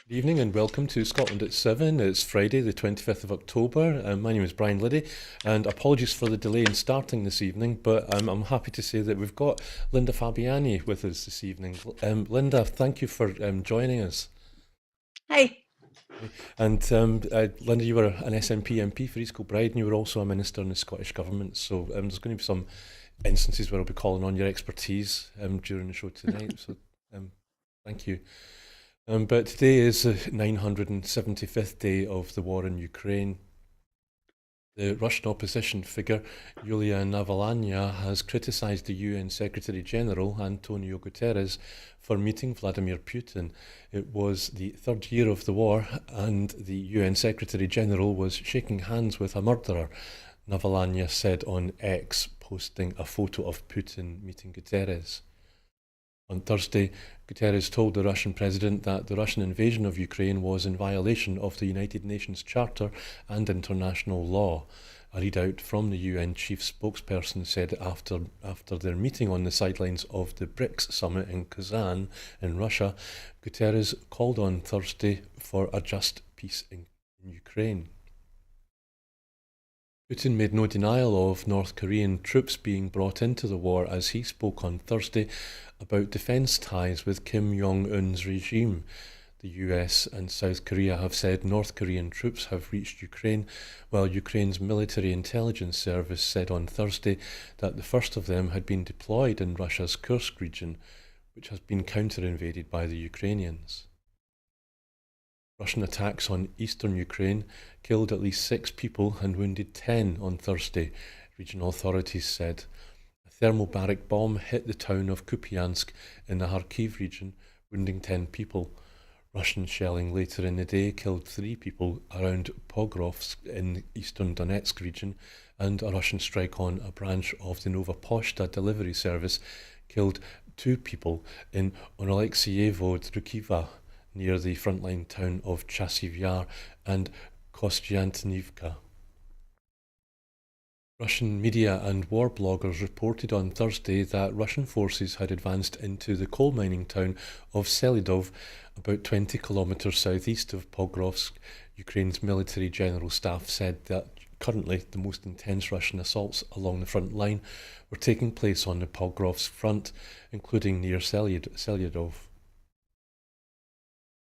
Good evening and welcome to Scotland at 7. It's Friday, the 25th of October. My name is Brian Liddy, and apologies for the delay in starting this evening, but I'm happy to say that we've got Linda Fabiani with us this evening. Linda, thank you for joining us. Hi. And Linda, you were an SNP MP for East Kilbride, and you were also a minister in the Scottish Government. So there's going to be some instances where I'll be calling on your expertise during the show tonight. So thank you. But today is the 975th day of the war in Ukraine. The Russian opposition figure, Yulia Navalny, has criticised the UN Secretary General, Antonio Guterres, for meeting Vladimir Putin. It was the third year of the war, and the UN Secretary General was shaking hands with a murderer, Navalny said on X, posting a photo of Putin meeting Guterres. On Thursday, Guterres told the Russian president that the Russian invasion of Ukraine was in violation of the United Nations Charter and international law. A readout from the UN chief spokesperson said after their meeting on the sidelines of the BRICS summit in Kazan in Russia, Guterres called on Thursday for a just peace in Ukraine. Putin made no denial of North Korean troops being brought into the war as he spoke on Thursday about defence ties with Kim Jong-un's regime. The US and South Korea have said North Korean troops have reached Ukraine, while Ukraine's military intelligence service said on Thursday that the first of them had been deployed in Russia's Kursk region, which has been counter-invaded by the Ukrainians. Russian attacks on eastern Ukraine killed at least 6 people and wounded 10 on Thursday, regional authorities said. A thermobaric bomb hit the town of Kupiansk in the Kharkiv region, wounding 10 people. Russian shelling later in the day killed 3 people around Pokrovsk in the eastern Donetsk region, and a Russian strike on a branch of the Nova Poshta delivery service killed 2 people in Oleksievo Drukiva, near the frontline town of Chasiv Yar and Kostyantynivka. Russian media and war bloggers reported on Thursday that Russian forces had advanced into the coal mining town of Selidov, about 20 kilometres southeast of Pokrovsk. Ukraine's military general staff said that currently the most intense Russian assaults along the front line were taking place on the Pokrovsk front, including near Selidov.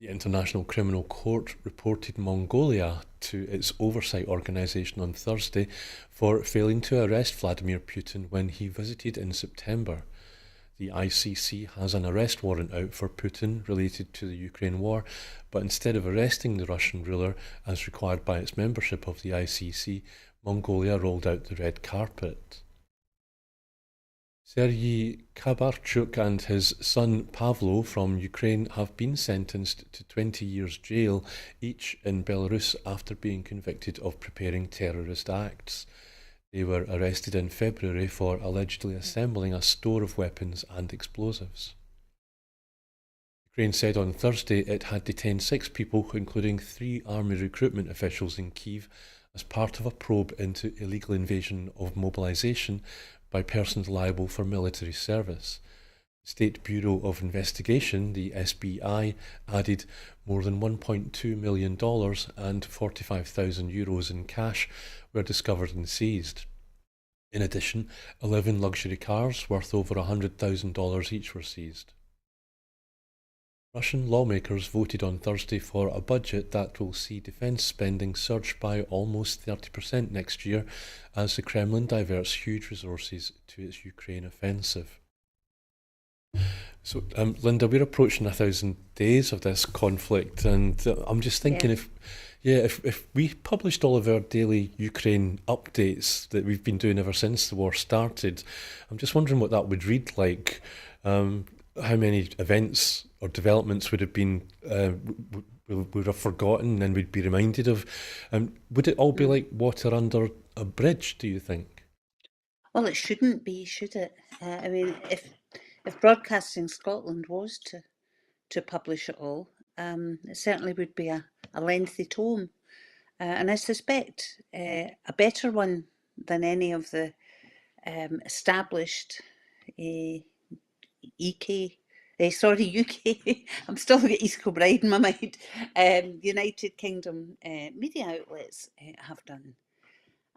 The International Criminal Court reported Mongolia to its oversight organisation on Thursday for failing to arrest Vladimir Putin when he visited in September. The ICC has an arrest warrant out for Putin related to the Ukraine war, but instead of arresting the Russian ruler as required by its membership of the ICC, Mongolia rolled out the red carpet. Sergei Kabarchuk and his son Pavlo from Ukraine have been sentenced to 20 years jail each in Belarus after being convicted of preparing terrorist acts. They were arrested in February for allegedly assembling a store of weapons and explosives. Ukraine said on Thursday it had detained 6 people, including 3 army recruitment officials in Kyiv, as part of a probe into illegal invasion of mobilisation by persons liable for military service. The State Bureau of Investigation, the SBI, added more than $1.2 million and €45,000 in cash were discovered and seized. In addition, 11 luxury cars worth over $100,000 each were seized. Russian lawmakers voted on Thursday for a budget that will see defence spending surge by almost 30% next year as the Kremlin diverts huge resources to its Ukraine offensive. So, Linda, we're approaching 1,000 days of this conflict, and I'm just thinking Yeah. if we published all of our daily Ukraine updates that we've been doing ever since the war started, I'm just wondering what that would read like. How many events or developments would have been would have forgotten and we'd be reminded of? Would it all be Mm. like water under a bridge? Do you think? Well, it shouldn't be, should it? I mean, if Broadcasting Scotland was to publish it all, it certainly would be a lengthy tome, and I suspect a better one than any of the established EK sorry, UK. I'm still got East Kilbride in my mind. United Kingdom media outlets have done.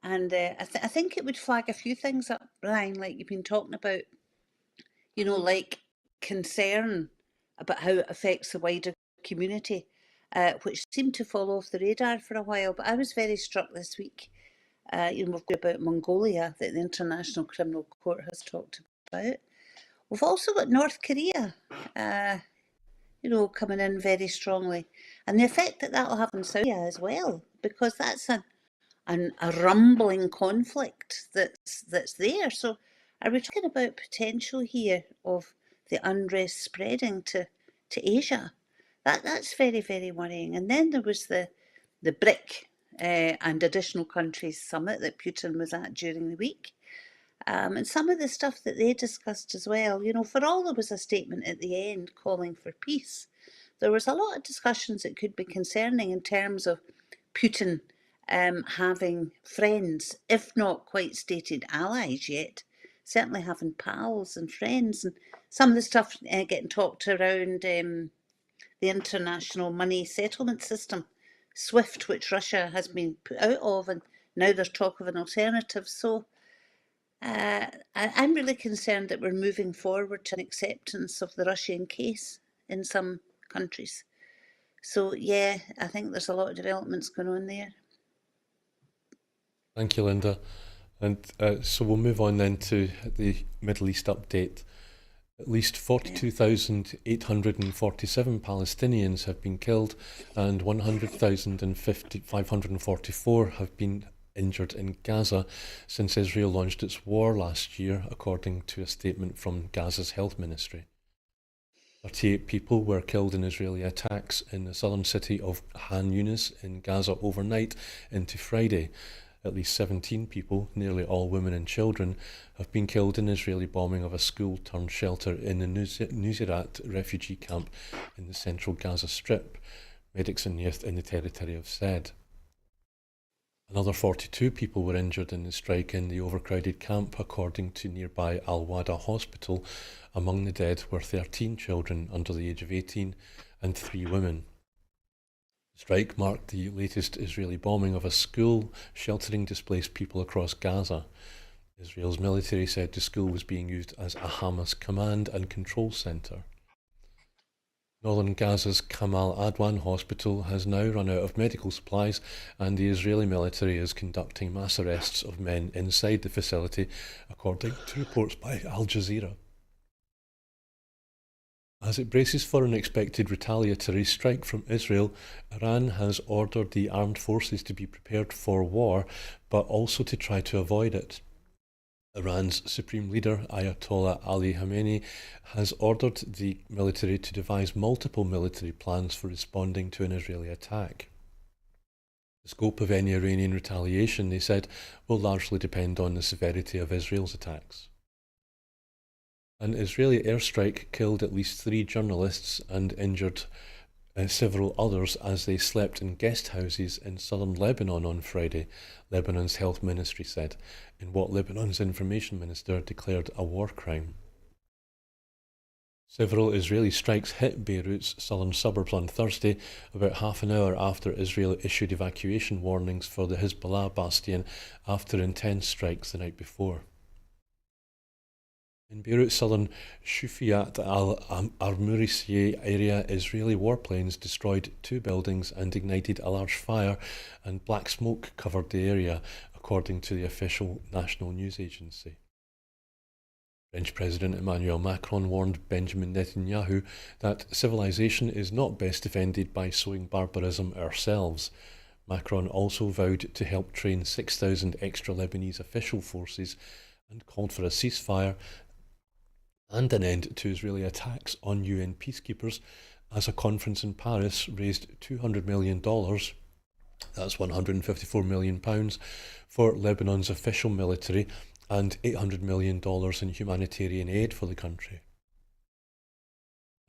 And I think it would flag a few things up, Ryan, like you've been talking about, like concern about how it affects the wider community, which seemed to fall off the radar for a while. But I was very struck this week, we've got about Mongolia that the International Criminal Court has talked about. We've also got North Korea, coming in very strongly, and the effect that will have on Saudi Arabia as well, because that's a rumbling conflict that's there. So are we talking about potential here of the unrest spreading to Asia? That's very, very worrying. And then there was the BRIC and additional countries summit that Putin was at during the week. And some of the stuff that they discussed as well, for all there was a statement at the end calling for peace, there was a lot of discussions that could be concerning in terms of Putin having friends, if not quite stated allies yet, certainly having pals and friends. And some of the stuff getting talked around the international money settlement system, SWIFT, which Russia has been put out of, and now there's talk of an alternative. So I'm really concerned that we're moving forward to an acceptance of the Russian case in some countries. So yeah, I think there's a lot of developments going on there. Thank you, Linda. And so we'll move on then to the Middle East update. At least 42,847 Palestinians have been killed and 100,544 have been injured in Gaza since Israel launched its war last year, according to a statement from Gaza's health ministry. 38 people were killed in Israeli attacks in the southern city of Han Yunis in Gaza overnight into Friday. At least 17 people, nearly all women and children, have been killed in Israeli bombing of a school-turned-shelter in the Nuseirat refugee camp in the central Gaza Strip, medics and youth in the territory have said. Another 42 people were injured in the strike in the overcrowded camp, according to nearby Al-Wada Hospital. Among the dead were 13 children under the age of 18 and 3 women. The strike marked the latest Israeli bombing of a school sheltering displaced people across Gaza. Israel's military said the school was being used as a Hamas command and control centre. Northern Gaza's Kamal Adwan hospital has now run out of medical supplies, and the Israeli military is conducting mass arrests of men inside the facility, according to reports by Al Jazeera. As it braces for an expected retaliatory strike from Israel, Iran has ordered the armed forces to be prepared for war, but also to try to avoid it. Iran's supreme leader, Ayatollah Ali Khamenei, has ordered the military to devise multiple military plans for responding to an Israeli attack. The scope of any Iranian retaliation, they said, will largely depend on the severity of Israel's attacks. An Israeli airstrike killed at least 3 journalists and injured several others as they slept in guest houses in southern Lebanon on Friday, Lebanon's health ministry said, in what Lebanon's information minister declared a war crime. Several Israeli strikes hit Beirut's southern suburbs on Thursday, about half an hour after Israel issued evacuation warnings for the Hezbollah bastion after intense strikes the night before. In Beirut's southern Shufiyat al-Armurisieh area, Israeli warplanes destroyed 2 buildings and ignited a large fire, and black smoke covered the area, according to the official national news agency. French President Emmanuel Macron warned Benjamin Netanyahu that civilization is not best defended by sowing barbarism ourselves. Macron also vowed to help train 6,000 extra Lebanese official forces and called for a ceasefire and an end to Israeli attacks on UN peacekeepers as a conference in Paris raised $200 million, that's £154 million, for Lebanon's official military and $800 million in humanitarian aid for the country.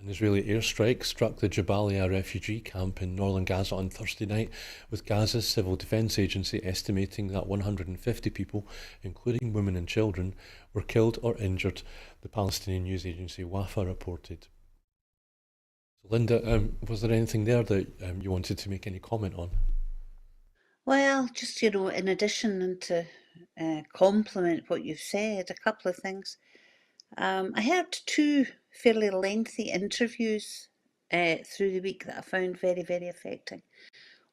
An Israeli airstrike struck the Jabalia refugee camp in northern Gaza on Thursday night, with Gaza's civil defense agency estimating that 150 people, including women and children, were killed or injured, the Palestinian news agency Wafa reported. Linda, was there anything there that you wanted to make any comment on? Well, just, in addition and to compliment what you've said, a couple of things. I heard two fairly lengthy interviews through the week that I found very, very affecting.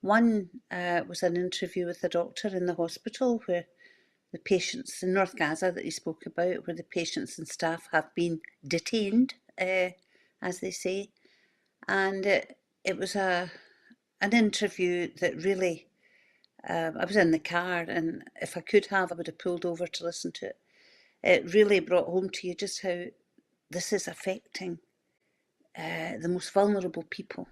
One was an interview with a doctor in the hospital where the patients in North Gaza that he spoke about, where the patients and staff have been detained, as they say. And it was an interview that really, I was in the car, and if I could have, I would have pulled over to listen to it. It really brought home to you just how this is affecting the most vulnerable people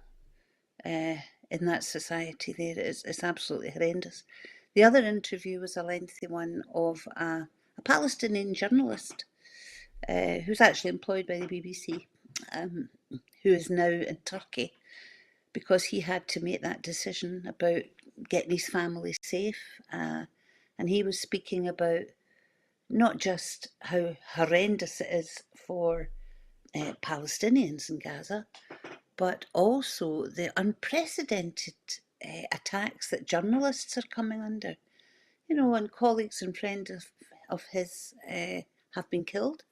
in that society there. It's absolutely horrendous. The other interview was a lengthy one of a Palestinian journalist who's actually employed by the BBC, who is now in Turkey because he had to make that decision about getting his family safe. And he was speaking about not just how horrendous it is for Palestinians in Gaza, but also the unprecedented attacks that journalists are coming under. And colleagues and friends of his have been killed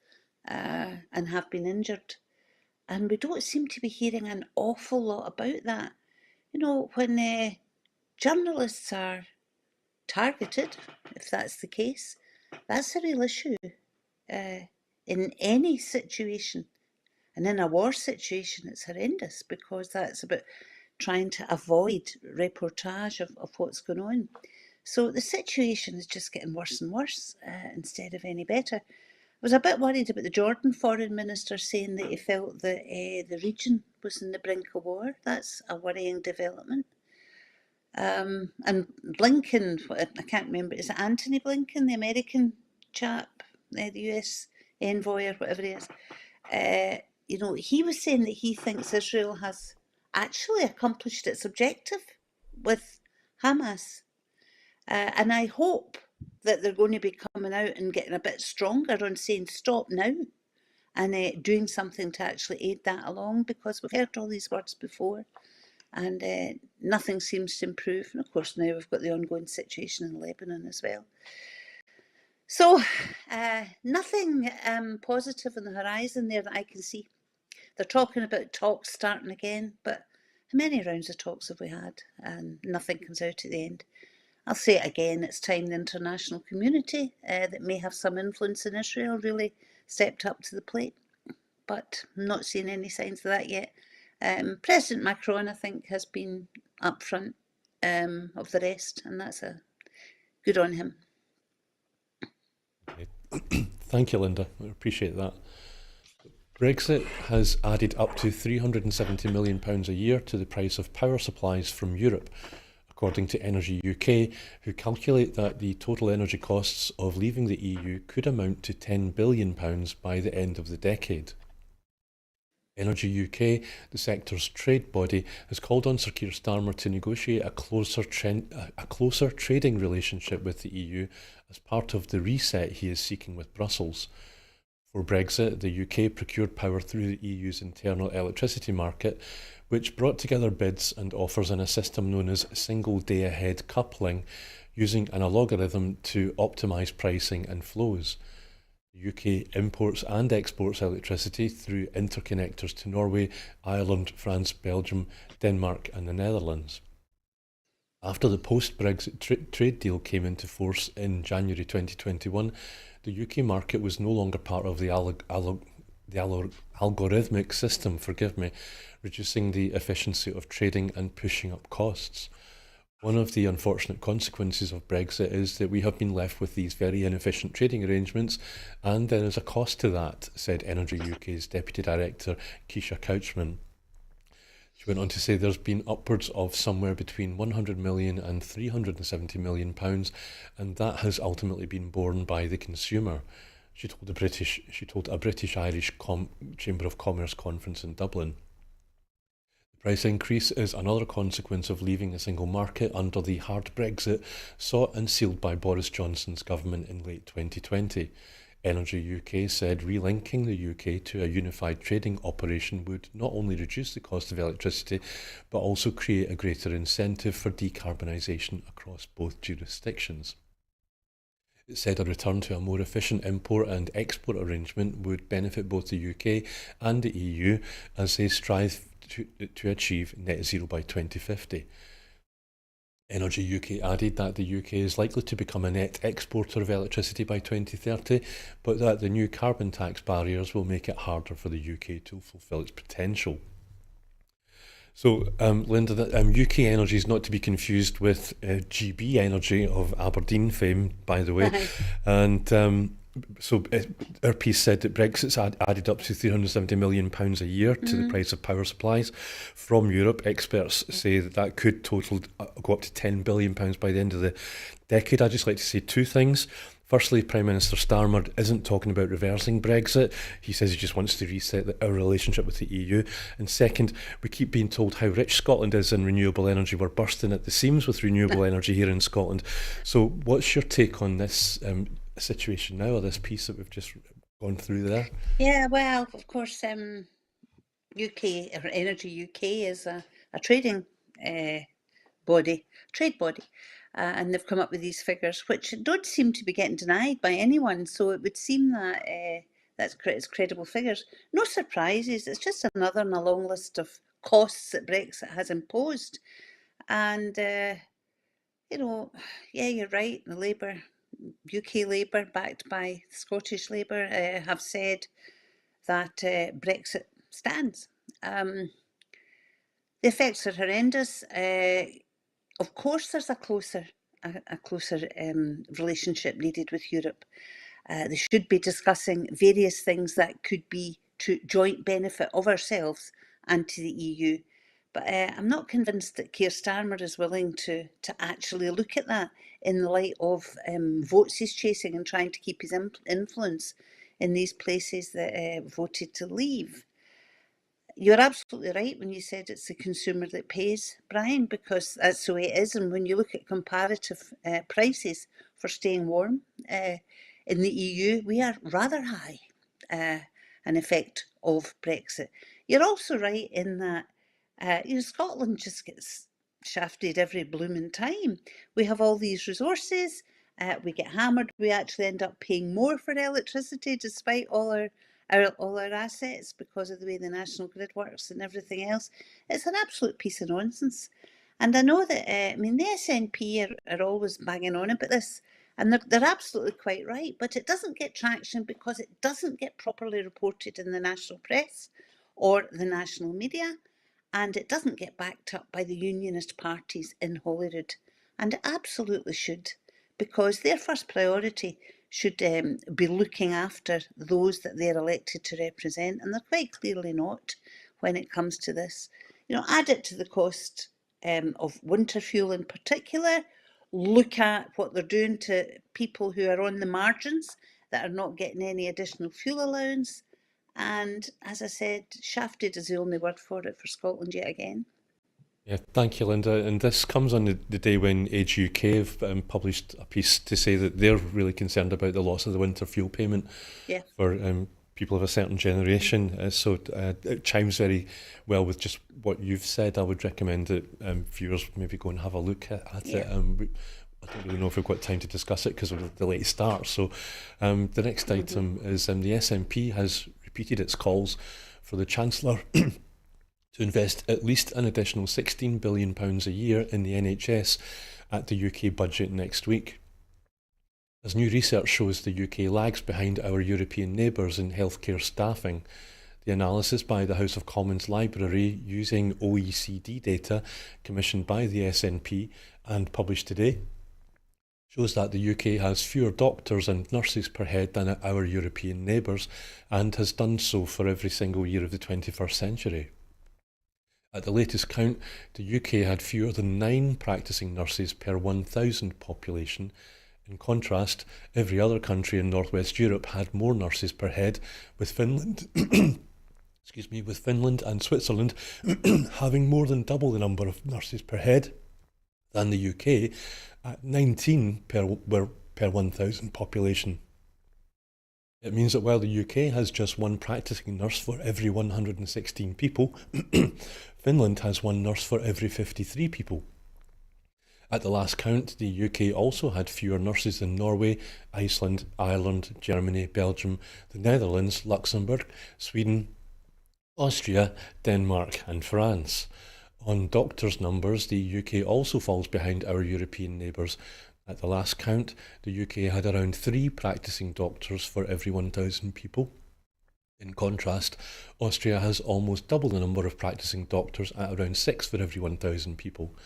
and have been injured. And we don't seem to be hearing an awful lot about that. When journalists are targeted, if that's the case, that's a real issue in any situation. And in a war situation, it's horrendous because that's about trying to avoid reportage of what's going on. So the situation is just getting worse and worse instead of any better. I was a bit worried about the Jordan foreign minister saying that he felt that the region was in the brink of war. That's a worrying development. And Blinken, I can't remember, is it Anthony Blinken, the American chap, the US envoy or whatever he is? He was saying that he thinks Israel has actually accomplished its objective with Hamas. And I hope that they're going to be coming out and getting a bit stronger on saying stop now and doing something to actually aid that along, because we've heard all these words before and nothing seems to improve. And of course now we've got the ongoing situation in Lebanon as well. So nothing positive on the horizon there that I can see. They're talking about talks starting again, but how many rounds of talks have we had? And nothing comes out at the end. I'll say it again, it's time the international community that may have some influence in Israel really stepped up to the plate, but I'm not seeing any signs of that yet. President Macron, I think, has been up front of the rest, and that's a good on him. Thank you, Linda. I appreciate that. Brexit has added up to £370 million a year to the price of power supplies from Europe, according to Energy UK, who calculate that the total energy costs of leaving the EU could amount to £10 billion by the end of the decade. Energy UK, the sector's trade body, has called on Sir Keir Starmer to negotiate a closer trading relationship with the EU as part of the reset he is seeking with Brussels. For Brexit, the UK procured power through the EU's internal electricity market, which brought together bids and offers in a system known as single day-ahead coupling, using an algorithm to optimise pricing and flows. The UK imports and exports electricity through interconnectors to Norway, Ireland, France, Belgium, Denmark and the Netherlands. After the post-Brexit trade deal came into force in January 2021, the UK market was no longer part of the algorithmic system, reducing the efficiency of trading and pushing up costs. One of the unfortunate consequences of Brexit is that we have been left with these very inefficient trading arrangements, and there is a cost to that, said Energy UK's Deputy Director, Keisha Couchman. She went on to say there's been upwards of somewhere between £100 million and £370 million, and that has ultimately been borne by the consumer. She told a British-Irish Chamber of Commerce conference in Dublin. The price increase is another consequence of leaving the single market under the hard Brexit sought and sealed by Boris Johnson's government in late 2020. Energy UK said relinking the UK to a unified trading operation would not only reduce the cost of electricity, but also create a greater incentive for decarbonisation across both jurisdictions. It said a return to a more efficient import and export arrangement would benefit both the UK and the EU as they strive to achieve net zero by 2050. Energy UK added that the UK is likely to become a net exporter of electricity by 2030, but that the new carbon tax barriers will make it harder for the UK to fulfil its potential. So, Linda, UK Energy is not to be confused with GB Energy of Aberdeen fame, by the way. And so our piece said that Brexit's added up to £370 million a year to the price of power supplies from Europe. Experts say that could total go up to £10 billion by the end of the decade. I'd just like to say two things. Firstly, Prime Minister Starmer isn't talking about reversing Brexit. He says he just wants to reset our relationship with the EU. And second, we keep being told how rich Scotland is in renewable energy. We're bursting at the seams with renewable energy here in Scotland. So what's your take on this situation now, or this piece that we've just gone through there? Yeah, well, of course, UK, or Energy UK, is a trading trade body, and they've come up with these figures, which don't seem to be getting denied by anyone. So it would seem that it's credible figures. No surprises. It's just another in a long list of costs that Brexit has imposed. And yeah, you're right. The UK Labour, backed by Scottish Labour, have said that Brexit stands. The effects are horrendous. Of course, there's a closer relationship needed with Europe. They should be discussing various things that could be to joint benefit of ourselves and to the EU. But I'm not convinced that Keir Starmer is willing to actually look at that in the light of votes he's chasing and trying to keep his influence in these places that voted to leave. You're absolutely right when you said it's the consumer that pays, Brian, because that's the way it is. And when you look at comparative prices for staying warm in the EU, we are rather high, an effect of Brexit. You're also right in that Scotland just gets shafted every blooming time. We have all these resources, we get hammered, we actually end up paying more for electricity despite all our assets because of the way the national grid works and everything else. It's an absolute piece of nonsense. And I know that, the SNP are always banging on about this, and they're absolutely quite right, but it doesn't get traction because it doesn't get properly reported in the national press or the national media, and it doesn't get backed up by the unionist parties in Holyrood. And it absolutely should, because their first priority should be looking after those that they're elected to represent, and they're quite clearly not when it comes to this. Add it to the cost of winter fuel in particular, look at what they're doing to people who are on the margins that are not getting any additional fuel allowance, and as I said, shafted is the only word for it for Scotland yet again. Yeah, thank you, Linda. And this comes on the day when Age UK have published a piece to say that they're really concerned about the loss of the winter fuel payment for people of a certain generation. So it chimes very well with just what you've said. I would recommend that viewers maybe go and have a look at it. I don't really know if we've got time to discuss it because of the late start. So the next item is the SNP has repeated its calls for the Chancellor to invest at least an additional £16 billion a year in the NHS at the UK budget next week. As new research shows, the UK lags behind our European neighbours in healthcare staffing. The analysis by the House of Commons Library using OECD data commissioned by the SNP and published today shows that the UK has fewer doctors and nurses per head than our European neighbours and has done so for every single year of the 21st century. At the latest count, the UK had fewer than 9 practising nurses per 1,000 population. In contrast, every other country in Northwest Europe had more nurses per head, with Finland with Finland and Switzerland having more than double the number of nurses per head than the UK at 19 per 1,000 population. It means that while the UK has just one practicing nurse for every 116 people, Finland has one nurse for every 53 people. At the last count, the UK also had fewer nurses than Norway, Iceland, Ireland, Germany, Belgium, the Netherlands, Luxembourg, Sweden, Austria, Denmark, and France. On doctors' numbers, the UK also falls behind our European neighbours. At the last count, the UK had around 3 practicing doctors for every 1,000 people. In contrast, Austria has almost double the number of practicing doctors at around 6 for every 1,000 people.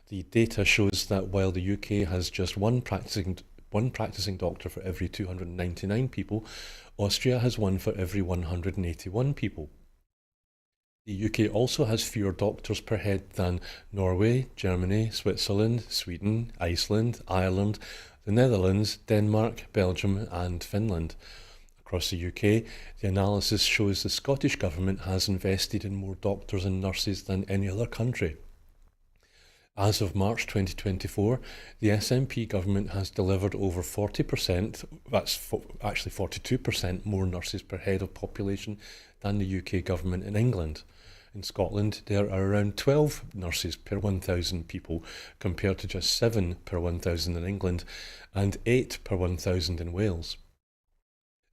The data shows that while the UK has just one practicing doctor for every 299 people, Austria has one for every 181 people. The UK also has fewer doctors per head than Norway, Germany, Switzerland, Sweden, Iceland, Ireland, the Netherlands, Denmark, Belgium, and Finland. Across the UK, the analysis shows the Scottish Government has invested in more doctors and nurses than any other country. As of March 2024, the SNP government has delivered over 40%, actually 42% more nurses per head of population than the UK government in England. In Scotland, there are around 12 nurses per 1,000 people, compared to just 7 per 1,000 in England and 8 per 1,000 in Wales.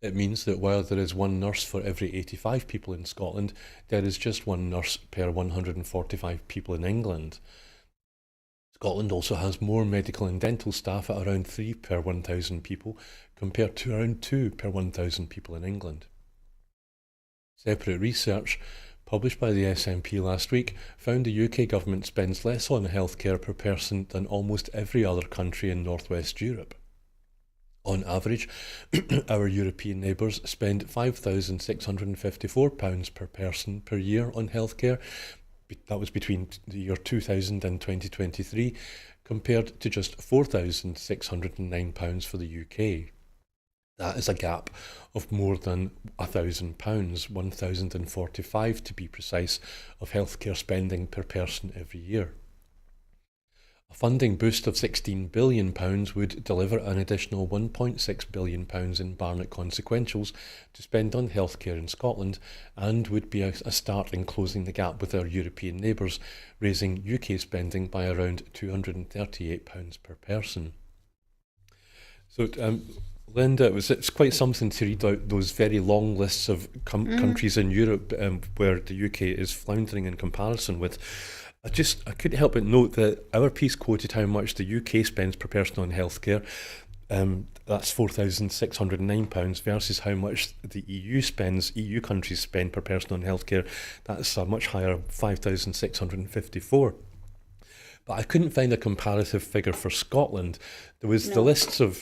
It means that while there is one nurse for every 85 people in Scotland, there is just one nurse per 145 people in England. Scotland also has more medical and dental staff at around 3 per 1,000 people, compared to around 2 per 1,000 people in England. Separate research published by the SNP last week found the UK government spends less on healthcare per person than almost every other country in Northwest Europe. On average, our European neighbours spend £5,654 per person per year on healthcare. That was between the year 2000 and 2023, compared to just £4,609 for the UK. That is a gap of more than £1,000, £1,045 to be precise, of healthcare spending per person every year. A funding boost of £16 billion would deliver an additional £1.6 billion in Barnett consequentials to spend on healthcare in Scotland, and would be a start in closing the gap with our European neighbours, raising UK spending by around £238 per person. So, Linda, it's quite something to read out those very long lists of countries in Europe where the UK is floundering in comparison with. I couldn't help but note that our piece quoted how much the UK spends per person on healthcare. That's £4,609 versus how much the EU countries spend per person on healthcare. That's a much higher, £5,654. But I couldn't find a comparative figure for Scotland. There was the lists of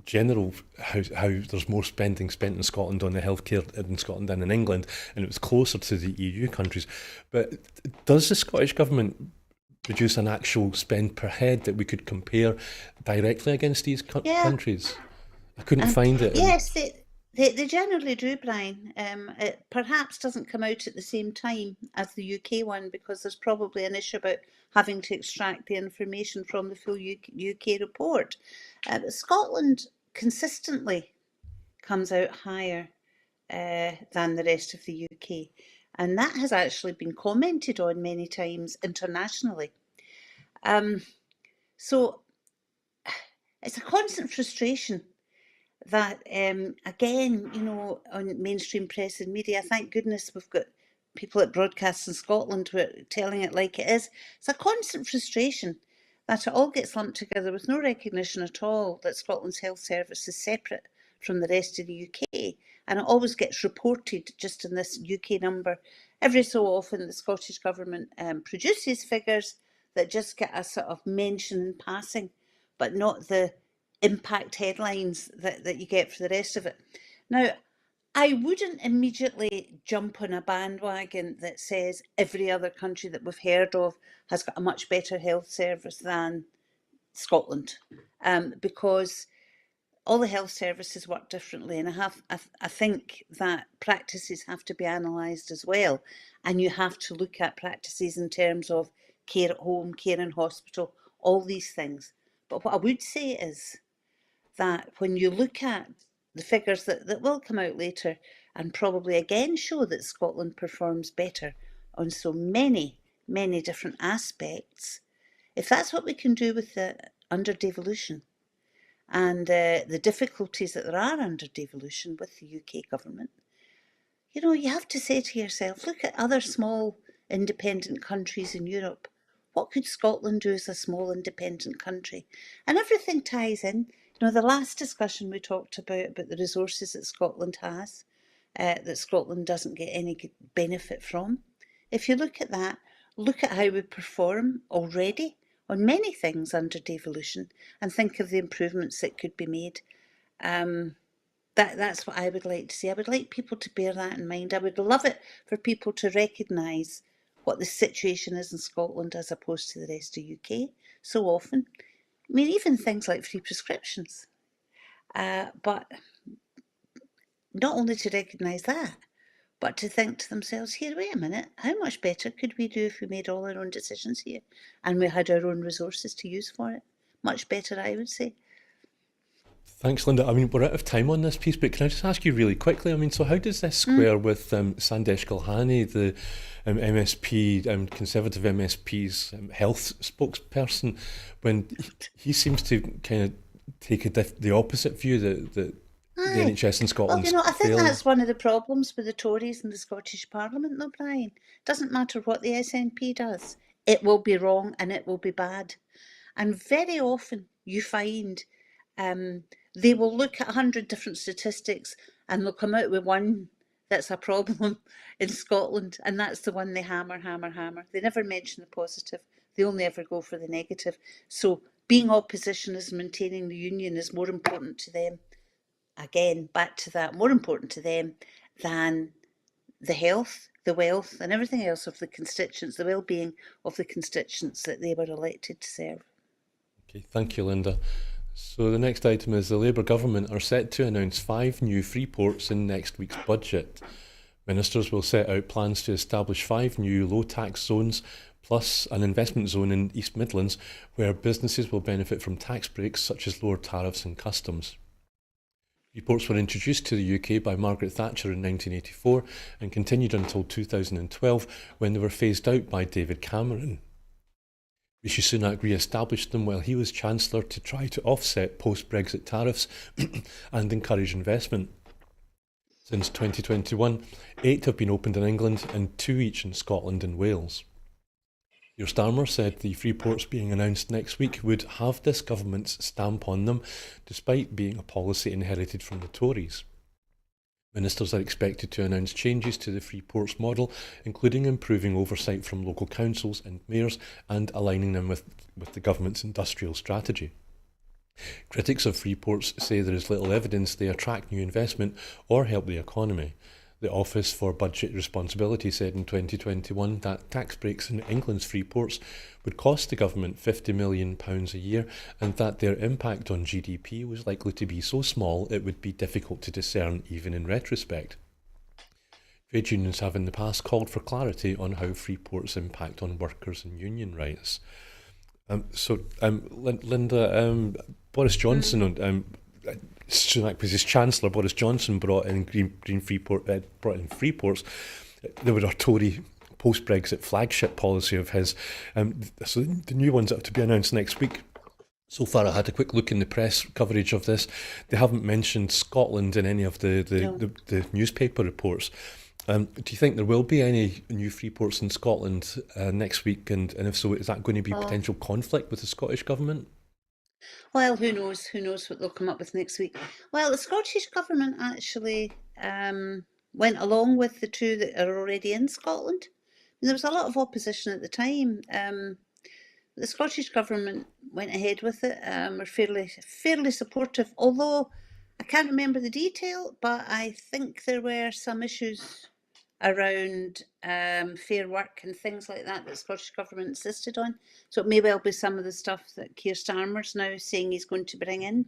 general how there's more spending spent in Scotland on the healthcare in Scotland than in England, and it was closer to the EU countries. But does the Scottish Government produce an actual spend per head that we could compare directly against these countries? I couldn't find it. Yes, they generally do, Brian. It perhaps doesn't come out at the same time as the UK one, because there's probably an issue about having to extract the information from the full UK report. But Scotland consistently comes out higher than the rest of the UK. And that has actually been commented on many times internationally. So it's a constant frustration that, again, on mainstream press and media, thank goodness we've got people at Broadcasting Scotland who are telling it like it is. It's a constant frustration that it all gets lumped together with no recognition at all that Scotland's health service is separate from the rest of the UK. And it always gets reported just in this UK number. Every so often, the Scottish Government produces figures that just get a sort of mention in passing, but not the impact headlines that you get for the rest of it. Now, I wouldn't immediately jump on a bandwagon that says every other country that we've heard of has got a much better health service than Scotland, because all the health services work differently, and I think that practices have to be analysed as well, and you have to look at practices in terms of care at home, care in hospital, all these things. But what I would say is that when you look at the figures that will come out later and probably again show that Scotland performs better on so many, many different aspects, if that's what we can do with the under devolution and the difficulties that there are under devolution with the UK government, you have to say to yourself, look at other small independent countries in Europe. What could Scotland do as a small independent country? And everything ties in. The last discussion we talked about the resources that Scotland has, that Scotland doesn't get any benefit from. If you look at that, look at how we perform already on many things under devolution and think of the improvements that could be made. That's what I would like to see. I would like people to bear that in mind. I would love it for people to recognise what the situation is in Scotland as opposed to the rest of the UK so often. I mean, even things like free prescriptions. But not only to recognise that, but to think to themselves, here, wait a minute, how much better could we do if we made all our own decisions here and we had our own resources to use for it? Much better, I would say. Thanks, Linda. I mean, we're out of time on this piece, but can I just ask you really quickly? I mean, so how does this square with Sandesh Gulhani, the MSP, Conservative MSP's health spokesperson, when he seems to kind of take the opposite view that the NHS in Well, Scotland's I think failing? that's one of the problems with the Tories in the Scottish Parliament, though, Brian. Doesn't matter what the SNP does, it will be wrong and it will be bad. And very often you find they will look at 100 different statistics and they'll come out with one that's a problem in Scotland, and that's the one they hammer, hammer, hammer. They never mention the positive, they only ever go for the negative. So being opposition is maintaining the union is more important to them. Again, back to that, more important to them than the health, the wealth, and everything else of the constituents, the well-being of the constituents that they were elected to serve. Okay, thank you, Linda. So the next item is the Labour government are set to announce 5 new free ports in next week's budget. Ministers will set out plans to establish 5 new low-tax zones plus an investment zone in East Midlands where businesses will benefit from tax breaks such as lower tariffs and customs. Free ports were introduced to the UK by Margaret Thatcher in 1984 and continued until 2012 when they were phased out by David Cameron. Rishi Sunak re-established them while he was Chancellor to try to offset post-Brexit tariffs and encourage investment. Since 2021, 8 have been opened in England and 2 each in Scotland and Wales. Keir Starmer said the free ports being announced next week would have this government's stamp on them, despite being a policy inherited from the Tories. Ministers are expected to announce changes to the free ports model, including improving oversight from local councils and mayors and aligning them with the government's industrial strategy. Critics of free ports say there is little evidence they attract new investment or help the economy. The Office for Budget Responsibility said in 2021 that tax breaks in England's free ports would cost the government £50 million a year and that their impact on GDP was likely to be so small it would be difficult to discern even in retrospect. Trade unions have in the past called for clarity on how free ports impact on workers and union rights. Linda, Boris Johnson Sunak was his Chancellor. Boris Johnson brought in brought in free ports. They were a Tory post-Brexit flagship policy of his. So the new ones are to be announced next week. So far, I had a quick look in the press coverage of this. They haven't mentioned Scotland in any of the newspaper reports. Do you think there will be any new free ports in Scotland next week? And if so, is that going to be potential conflict with the Scottish Government? Well, who knows? Who knows what they'll come up with next week? Well, the Scottish Government actually went along with the 2 that are already in Scotland. There was a lot of opposition at the time. The Scottish Government went ahead with it, were fairly supportive, although I can't remember the detail, but I think there were some issues around fair work and things like that the Scottish Government insisted on. So it may well be some of the stuff that Keir Starmer's now saying he's going to bring in.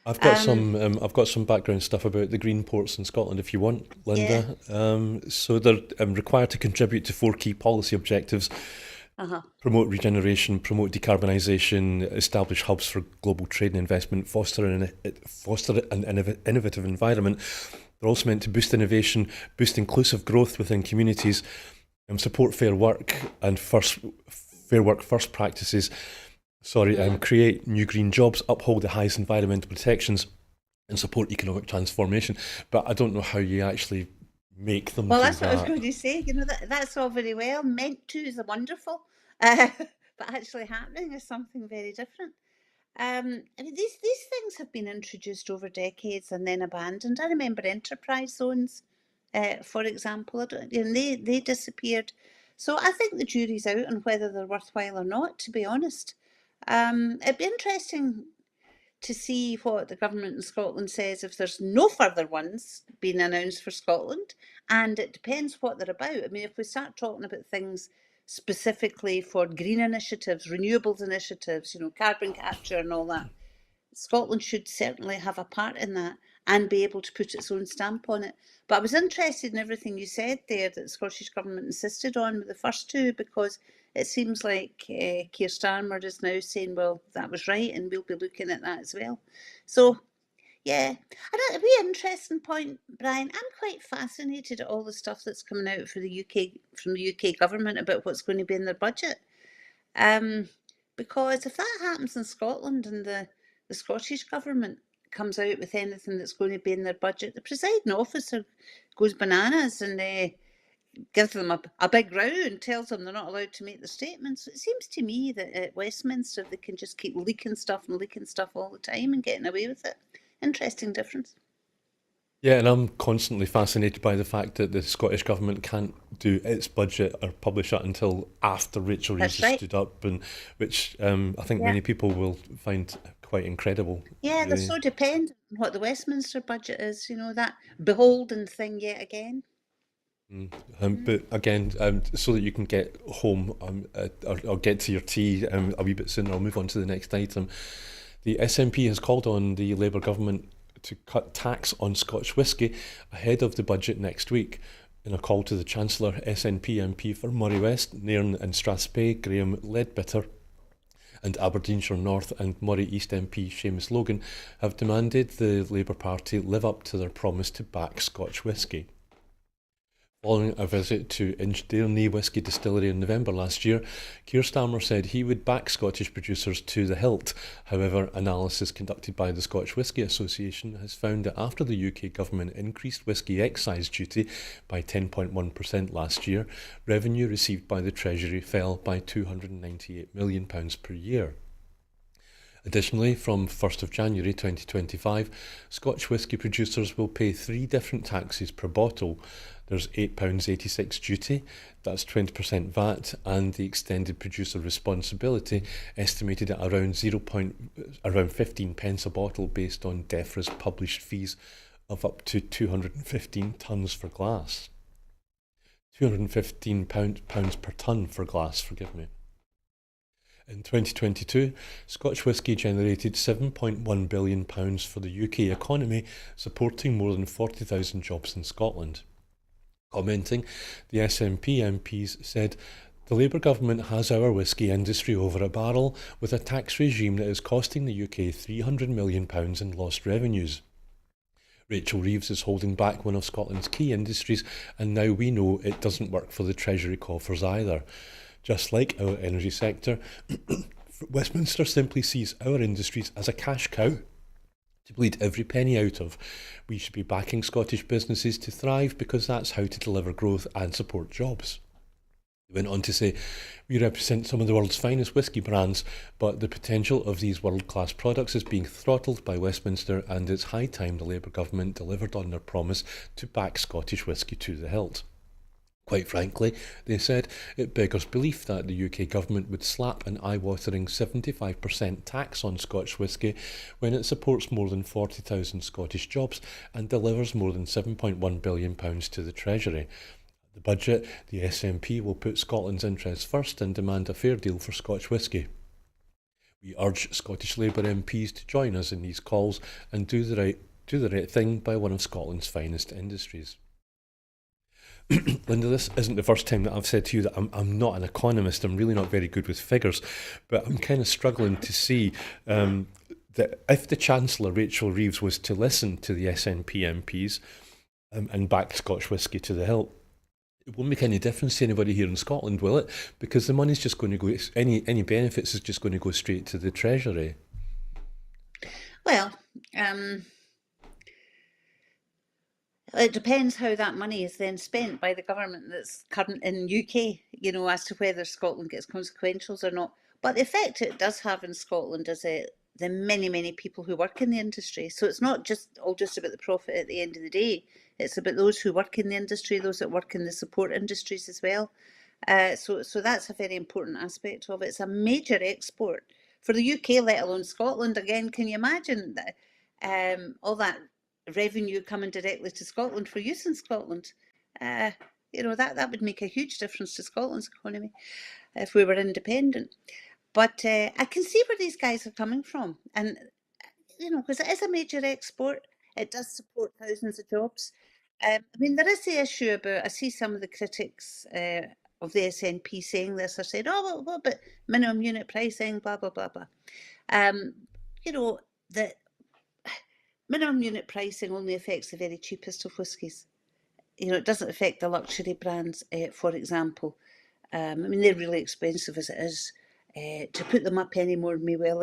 I've got some background stuff about the green ports in Scotland if you want, Linda. Yeah. So they're required to contribute to 4 key policy objectives. Uh-huh. promote regeneration, promote decarbonisation, establish hubs for global trade and investment, foster an innovative environment. They're also meant to boost innovation, boost inclusive growth within communities, and support fair work first practices. Create new green jobs, uphold the highest environmental protections, and support economic transformation. But I don't know how you actually make them Well, do that's what I was that. going to say. That's all very well. Meant to is a wonderful, but actually happening is something very different. I mean, these things have been introduced over decades and then abandoned. I remember enterprise zones, for example, and they disappeared. So I think the jury's out on whether they're worthwhile or not, to be honest. It'd be interesting to see what the government in Scotland says if there's no further ones being announced for Scotland. And it depends what they're about. I mean, if we start talking about things specifically for green initiatives, renewables initiatives, carbon capture and all that, Scotland should certainly have a part in that and be able to put its own stamp on it. But I was interested in everything you said there that the Scottish Government insisted on with the first two, because it seems like Keir Starmer is now saying, well, that was right, and we'll be looking at that as well. So, yeah, it'd be an interesting point, Brian. I'm quite fascinated at all the stuff that's coming out for the UK from the UK government about what's going to be in their budget. Because if that happens in Scotland and the Scottish Government comes out with anything that's going to be in their budget, the presiding officer goes bananas and gives them a big row and tells them they're not allowed to make the statements. It seems to me that at Westminster they can just keep leaking stuff all the time and getting away with it. Interesting difference. Yeah, and I'm constantly fascinated by the fact that the Scottish Government can't do its budget or publish it until after Rachel Reeves That's has right. stood up, and which I think Yeah. many people will find quite incredible. Yeah, they're Really. so dependent on what the Westminster budget is, that beholden thing yet again. But again, so that you can get home or get to your tea a wee bit sooner, I'll move on to the next item. The SNP has called on the Labour government to cut tax on Scotch whisky ahead of the budget next week. In a call to the Chancellor, SNP MP for Moray West, Nairn and Strathspey, Graham Leadbitter, and Aberdeenshire North and Moray East MP Seamus Logan have demanded the Labour Party live up to their promise to back Scotch whisky. Following a visit to Inchdairney Whisky Distillery in November last year, Keir Starmer said he would back Scottish producers to the hilt. However, analysis conducted by the Scotch Whisky Association has found that after the UK government increased whisky excise duty by 10.1% last year, revenue received by the Treasury fell by £298 million per year. Additionally, from 1st of January 2025, Scotch whisky producers will pay 3 different taxes per bottle. There's £8.86 duty, that's 20% VAT, and the extended producer responsibility, estimated at around 15 pence a bottle based on DEFRA's published fees of up to 215 tonnes for glass. £215 per tonne for glass, forgive me. In 2022, Scotch whisky generated £7.1 billion for the UK economy, supporting more than 40,000 jobs in Scotland. Commenting, the SNP MPs said, "The Labour government has our whisky industry over a barrel with a tax regime that is costing the UK £300 million in lost revenues. Rachel Reeves is holding back one of Scotland's key industries, and now we know it doesn't work for the Treasury coffers either. Just like our energy sector, Westminster simply sees our industries as a cash cow to bleed every penny out of. We should be backing Scottish businesses to thrive because that's how to deliver growth and support jobs." He went on to say, "We represent some of the world's finest whisky brands, but the potential of these world-class products is being throttled by Westminster, and it's high time the Labour government delivered on their promise to back Scottish whisky to the hilt. Quite frankly," they said, "it beggars belief that the UK government would slap an eye-watering 75% tax on Scotch whisky when it supports more than 40,000 Scottish jobs and delivers more than £7.1 billion to the Treasury. At the budget, the SNP will put Scotland's interests first and demand a fair deal for Scotch whisky. We urge Scottish Labour MPs to join us in these calls and do the right thing by one of Scotland's finest industries." Linda, this isn't the first time that I've said to you that I'm not an economist. I'm really not very good with figures, but I'm kind of struggling to see that if the Chancellor, Rachel Reeves, was to listen to the SNP MPs and back Scotch whisky to the hilt, it won't make any difference to anybody here in Scotland, will it? Because the money's just going to go, any benefits is just going to go straight to the Treasury. Well, it depends how that money is then spent by the government that's current in UK, as to whether Scotland gets consequentials or not. But the effect it does have in Scotland is the many, many people who work in the industry. So it's not just about the profit at the end of the day. It's about those who work in the industry, those that work in the support industries as well. So that's a very important aspect of it. It's a major export for the UK, let alone Scotland. Again, can you imagine that all that revenue coming directly to Scotland for use in Scotland? That would make a huge difference to Scotland's economy if we were independent. But I can see where these guys are coming from, and because it is a major export, it does support thousands of jobs. There is the issue about, I see some of the critics of the SNP saying this, are saying, oh, well, what about minimum unit pricing, blah, blah, blah, blah. The minimum unit pricing only affects the very cheapest of whiskies. It doesn't affect the luxury brands, for example. They're really expensive as it is. To put them up anymore may well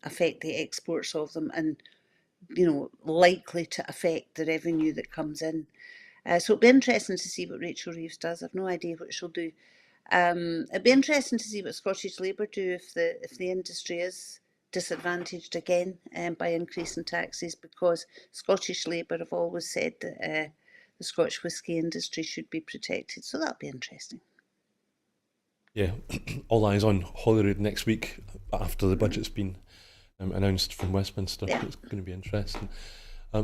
affect the exports of them and, likely to affect the revenue that comes in. So it'll be interesting to see what Rachel Reeves does. I've no idea what she'll do. It'd be interesting to see what Scottish Labour do if the industry is disadvantaged again by increasing taxes, because Scottish Labour have always said that the Scotch whisky industry should be protected. So that'll be interesting. Yeah, all eyes on Holyrood next week after the budget's been announced from Westminster. Yeah. It's going to be interesting.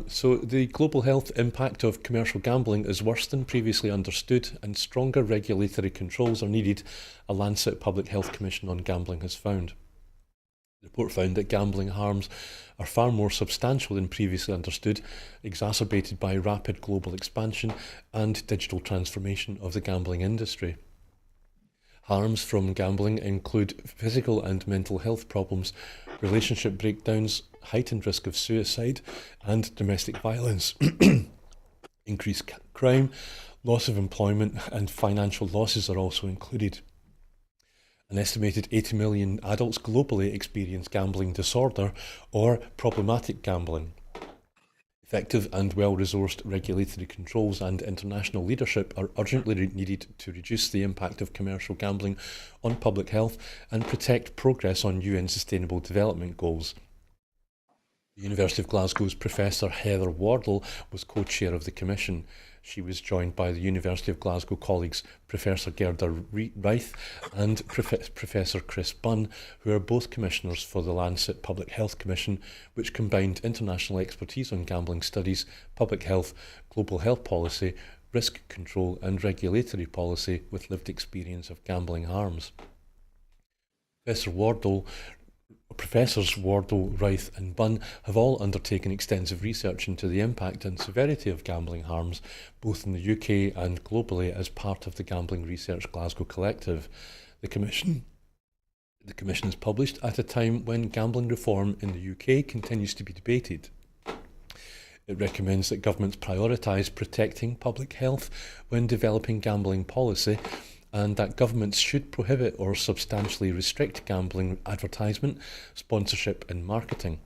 So the global health impact of commercial gambling is worse than previously understood, and stronger regulatory controls are needed, a Lancet Public Health Commission on Gambling has found. The report found that gambling harms are far more substantial than previously understood, exacerbated by rapid global expansion and digital transformation of the gambling industry. Harms from gambling include physical and mental health problems, relationship breakdowns, heightened risk of suicide and domestic violence, increased crime, loss of employment and financial losses are also included. An estimated 80 million adults globally experience gambling disorder or problematic gambling. Effective and well-resourced regulatory controls and international leadership are urgently needed to reduce the impact of commercial gambling on public health and protect progress on UN Sustainable Development Goals. The University of Glasgow's Professor Heather Wardle was co-chair of the Commission. She was joined by the University of Glasgow colleagues Professor Gerda Reith and Professor Chris Bunn, who are both commissioners for the Lancet Public Health Commission, which combined international expertise on gambling studies, public health, global health policy, risk control and regulatory policy with lived experience of gambling harms. Professors Wardle, Reith and Bunn have all undertaken extensive research into the impact and severity of gambling harms, both in the UK and globally, as part of the Gambling Research Glasgow Collective. The Commission is published at a time when gambling reform in the UK continues to be debated. It recommends that governments prioritise protecting public health when developing gambling policy, and that governments should prohibit or substantially restrict gambling advertisement, sponsorship and marketing.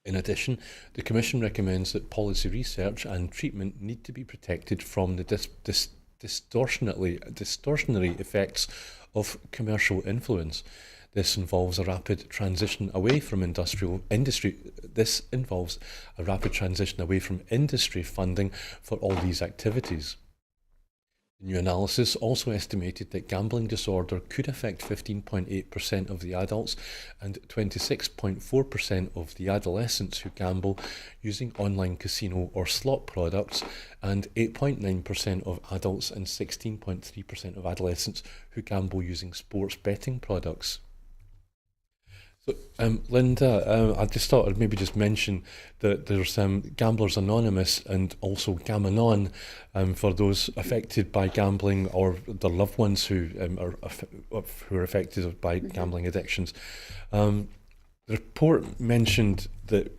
In addition, the Commission recommends that policy research and treatment need to be protected from the distortionary effects of commercial influence. This involves a rapid transition away from industry funding for all these activities. The new analysis also estimated that gambling disorder could affect 15.8% of the adults and 26.4% of the adolescents who gamble using online casino or slot products, and 8.9% of adults and 16.3% of adolescents who gamble using sports betting products. So, Linda, I just thought I'd maybe just mention that there's Gamblers Anonymous and also Gamanon for those affected by gambling or their loved ones who are affected by Hmm. gambling addictions. Um, the report mentioned that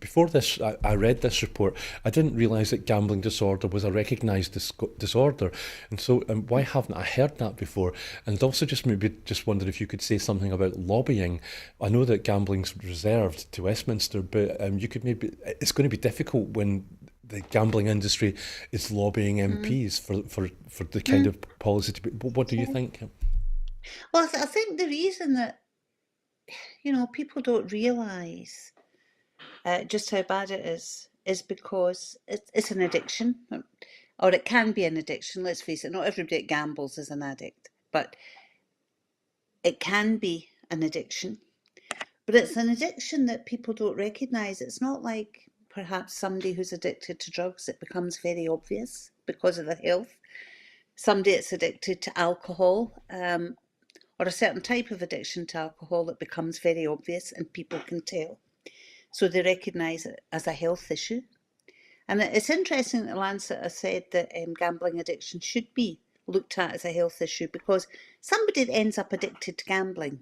before this, I read this report. I didn't realise that gambling disorder was a recognised disorder, and so why haven't I heard that before? And also, just maybe just wondered if you could say something about lobbying. I know that gambling's reserved to Westminster, but you could maybe. It's going to be difficult when the gambling industry is lobbying Mm. MPs for the kind Mm. of policy to be. What do you think? Well, I think the reason that people don't realise just how bad it is because it's an addiction, or it can be an addiction. Let's face it, not everybody that gambles is an addict, but it can be an addiction. But it's an addiction that people don't recognise. It's not like perhaps somebody who's addicted to drugs, it becomes very obvious because of their health. Somebody that's addicted to alcohol, or a certain type of addiction to alcohol, it becomes very obvious and people can tell. So they recognise it as a health issue. And it's interesting that Lancet has said that gambling addiction should be looked at as a health issue, because somebody that ends up addicted to gambling,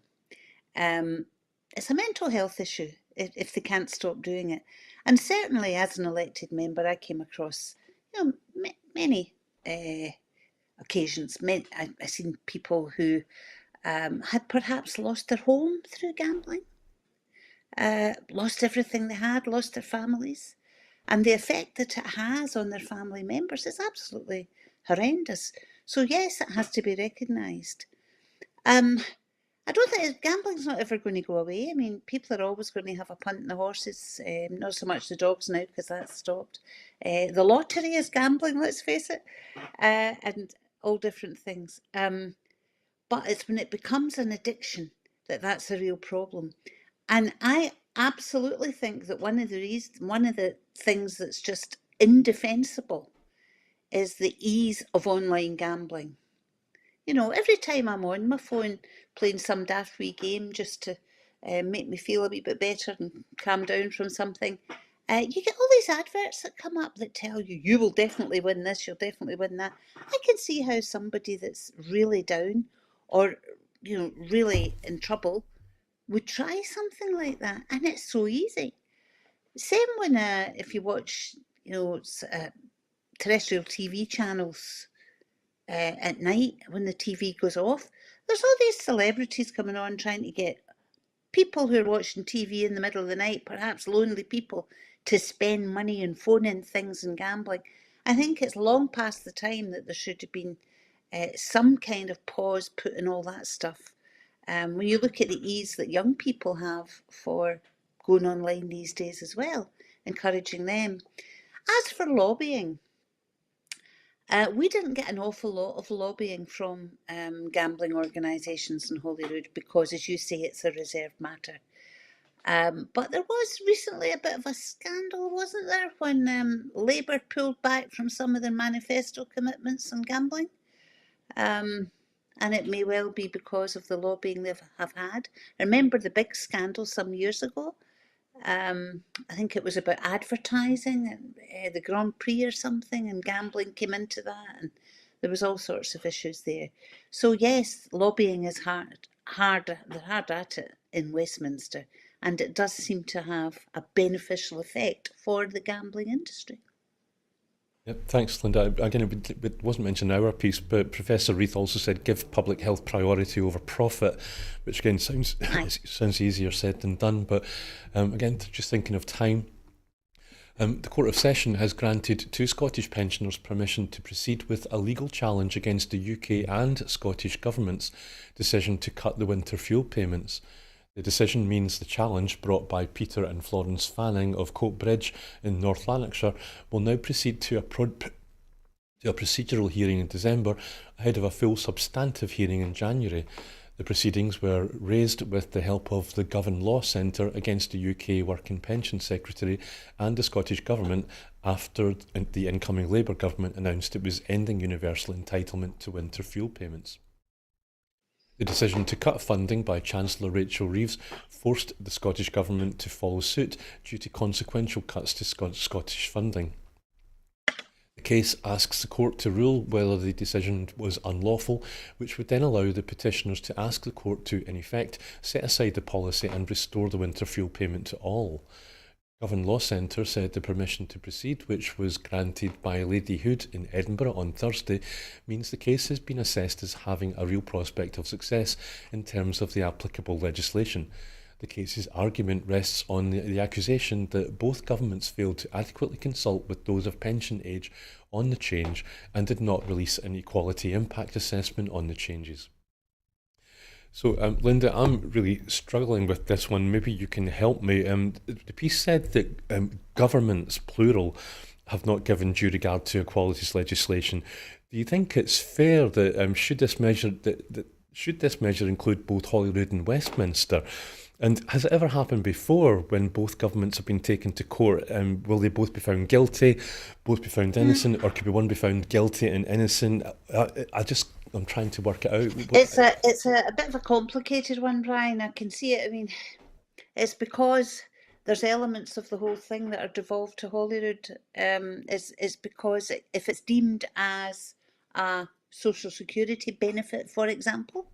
um, it's a mental health issue if they can't stop doing it. And certainly, as an elected member, I came across many occasions. I've seen people who had perhaps lost their home through gambling, lost everything they had, lost their families. And the effect that it has on their family members is absolutely horrendous. So, yes, it has to be recognised. Um, I don't think gambling's not ever going to go away. I mean, people are always going to have a punt in the horses, not so much the dogs now because that's stopped. The lottery is gambling, let's face it, and all different things. But it's when it becomes an addiction that's a real problem. And I absolutely think that one of the things that's just indefensible is the ease of online gambling. Every time I'm on my phone playing some daft wee game just to make me feel a wee bit better and calm down from something, you get all these adverts that come up that tell you will definitely win this, you'll definitely win that. I can see how somebody that's really down or really in trouble would try something like that, and it's so easy. Same when if you watch, terrestrial TV channels at night when the TV goes off. There's all these celebrities coming on trying to get people who are watching TV in the middle of the night, perhaps lonely people, to spend money and phone in things and gambling. I think it's long past the time that there should have been some kind of pause put in all that stuff. When you look at the ease that young people have for going online these days as well, encouraging them. As for lobbying, we didn't get an awful lot of lobbying from gambling organisations in Holyrood because, as you say, it's a reserved matter. But there was recently a bit of a scandal, wasn't there, when Labour pulled back from some of their manifesto commitments on gambling? Um, and it may well be because of the lobbying they have had. Remember the big scandal some years ago? I think it was about advertising and the Grand Prix or something, and gambling came into that, and there was all sorts of issues there. So yes, lobbying is they're hard at it in Westminster, and it does seem to have a beneficial effect for the gambling industry. Yep, thanks, Linda. Again, it wasn't mentioned in our piece, but Professor Reith also said give public health priority over profit, which again sounds Aye. sounds easier said than done. But again, just thinking of time, the Court of Session has granted two Scottish pensioners permission to proceed with a legal challenge against the UK and Scottish government's decision to cut the winter fuel payments. The decision means the challenge, brought by Peter and Florence Fanning of Coatbridge in North Lanarkshire, will now proceed to a procedural hearing in December ahead of a full substantive hearing in January. The proceedings were raised with the help of the Govan Law Centre against the UK Work and Pension Secretary and the Scottish Government after the incoming Labour government announced it was ending universal entitlement to winter fuel payments. The decision to cut funding by Chancellor Rachel Reeves forced the Scottish Government to follow suit due to consequential cuts to Scottish funding. The case asks the court to rule whether the decision was unlawful, which would then allow the petitioners to ask the court to, in effect, set aside the policy and restore the winter fuel payment to all. Govan Law Centre said the permission to proceed, which was granted by Lady Hood in Edinburgh on Thursday, means the case has been assessed as having a real prospect of success in terms of the applicable legislation. The case's argument rests on the accusation that both governments failed to adequately consult with those of pension age on the change and did not release an equality impact assessment on the changes. So, Linda, I'm really struggling with this one. Maybe you can help me. The piece said that governments, plural, have not given due regard to equalities legislation. Do you think it's fair that should this measure include both Holyrood and Westminster? And has it ever happened before when both governments have been taken to court? Will they both be found guilty, both be found innocent, or could one be found guilty and innocent? I'm trying to work it out. It's a bit of a complicated one, Brian. I can see it. I mean, it's because there's elements of the whole thing that are devolved to Holyrood. It's because if it's deemed as a social security benefit, for example,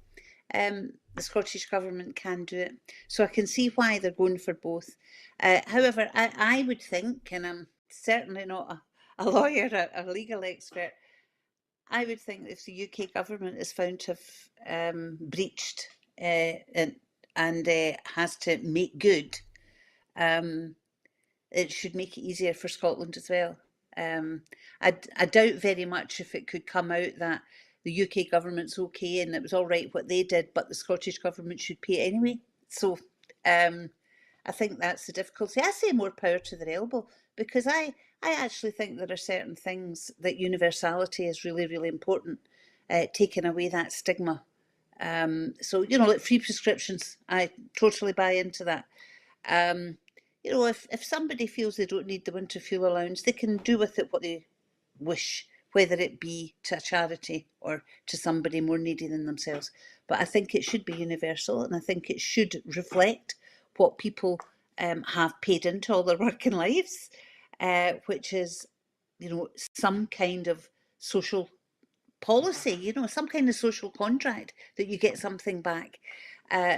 the Scottish Government can do it. So I can see why they're going for both. However, I would think, and I'm certainly not a lawyer, a legal expert, I would think if the UK government is found to have breached and has to make good, it should make it easier for Scotland as well. I doubt very much if it could come out that the UK government's okay and it was all right what they did, but the Scottish government should pay it anyway. So I think that's the difficulty. I say more power to their elbow, because I actually think there are certain things that universality is really, really important, taking away that stigma. So, like free prescriptions, I totally buy into that. If somebody feels they don't need the winter fuel allowance, they can do with it what they wish, whether it be to a charity or to somebody more needy than themselves. But I think it should be universal, and I think it should reflect what people have paid into all their working lives, which is, some kind of social policy, some kind of social contract that you get something back.